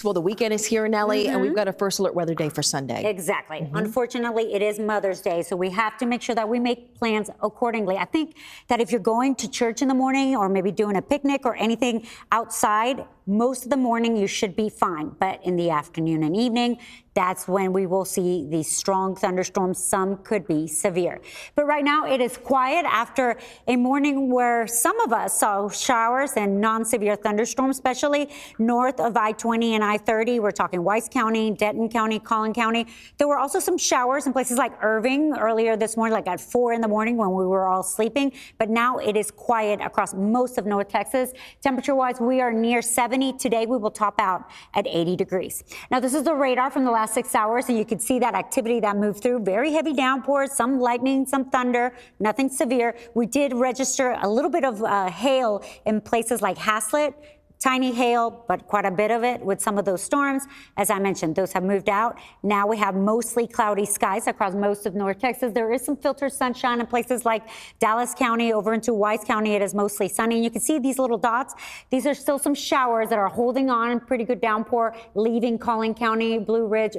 Well, the weekend is here, Nellie, and we've got a first alert weather day for Sunday. Exactly. Unfortunately, it is Mother's Day, so we have to make sure that we make plans accordingly. I think that if you're going to church in the morning or maybe doing a picnic or anything outside, most of the morning you should be fine. But in the afternoon and evening, that's when we will see these strong thunderstorms. Some could be severe. But right now it is quiet after a morning where some of us saw showers and non-severe thunderstorms, especially north of I-20 and I-30. We're talking Weiss County, Denton County, Collin County. There were also some showers in places like Irving earlier this morning, like at 4 in the morning when we were all sleeping. But now it is quiet across most of North Texas. Temperature-wise, we are near 70. Today we will top out at 80 degrees. Now this is the radar from the last 6 hours, and you can see that activity that moved through. Very heavy downpours, some lightning, some thunder, nothing severe. We did register a little bit of hail in places like Haslett. Tiny hail, but quite a bit of it with some of those storms. As I mentioned, those have moved out. Now we have mostly cloudy skies across most of North Texas. There is some filtered sunshine in places like Dallas County. Over into Weiss County, it is mostly sunny. And you can see these little dots. These are still some showers that are holding on. Pretty good downpour, leaving Collin County, Blue Ridge,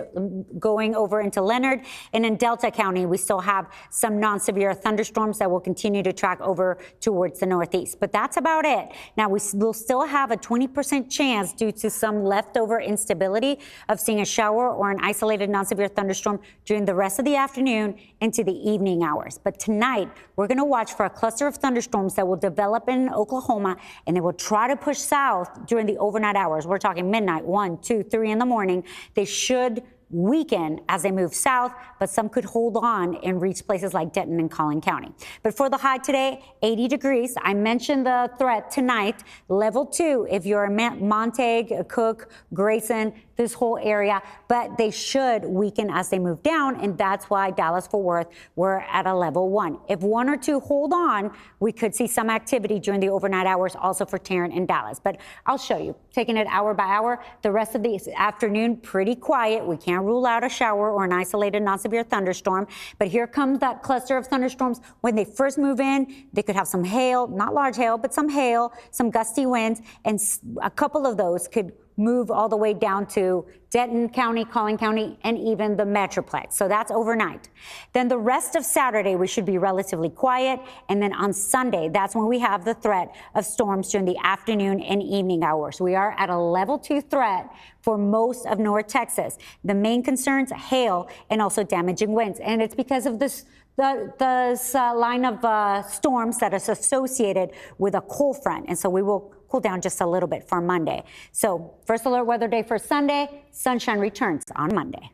going over into Leonard. And in Delta County, we still have some non-severe thunderstorms that will continue to track over towards the northeast. But that's about it. Now, we will still have a 20% chance due to some leftover instability of seeing a shower or an isolated non-severe thunderstorm during the rest of the afternoon into the evening hours. But tonight, we're going to watch for a cluster of thunderstorms that will develop in Oklahoma, and they will try to push south during the overnight hours. We're talking midnight, 1, 2, 3 in the morning. They should weaken as they move south, but some could hold on and reach places like Denton and Collin County. But for the high today, 80 degrees. I mentioned the threat tonight, level 2 if you're in Montague, Cook, Grayson, this whole area, but they should weaken as they move down, and that's why Dallas-Fort Worth, we're at a level 1. If 1 or 2 hold on, we could see some activity during the overnight hours also for Tarrant and Dallas. But I'll show you, taking it hour by hour. The rest of the afternoon, pretty quiet. We can't rule out a shower or an isolated non-severe thunderstorm. But here comes that cluster of thunderstorms. When they first move in, they could have some hail, not large hail, but some hail, some gusty winds, and a couple of those could move all the way down to Denton County, Collin County, and even the Metroplex. So that's overnight. Then the rest of Saturday, we should be relatively quiet. And then on Sunday, that's when we have the threat of storms during the afternoon and evening hours. We are at a level 2 threat for most of North Texas. The main concerns, hail and also damaging winds. And it's because of this line of storms that is associated with a cold front. And so we will cool down just a little bit for Monday. So first alert weather day for Sunday, sunshine returns on Monday.